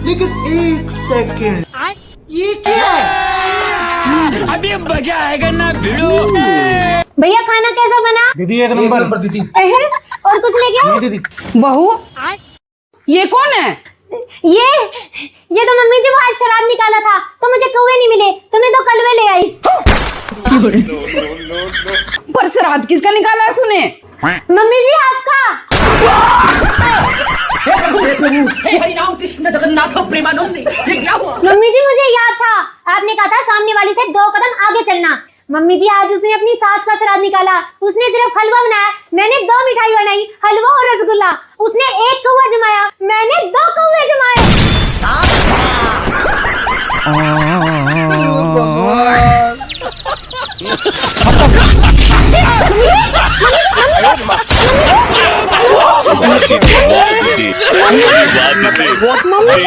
लेकिन एक सेकंड, ये क्या है? अभी मजा आएगा ना भिड़ो। भैया खाना कैसा बना? दीदी एक नंबर दीदी। और कुछ लेके आओ? दीदी बहू ये कौन है? ये तो मम्मी जी वो आज शराब निकाला था तो मुझे कौवे नहीं मिले, तो मैं 2 कलवे ले आई। पर श्राद्ध किसका निकाला है तूने? मम्मी जी आपका। कृष्ण जगन्नाथ प्रेमानंद, ये क्या हुआ? मम्मी जी मुझे याद था, आपने कहा था सामने वाली से 2 कदम आगे चलना। मम्मी जी आज उसने अपनी सास का श्राद्ध निकाला, उसने सिर्फ हलवा बनाया, मैंने 2 मिठाई बनाई, हलवा और रसगुल्ला। उसने 1 कौवा जमाया, मैंने 2 कौवे जमाए। मम्मी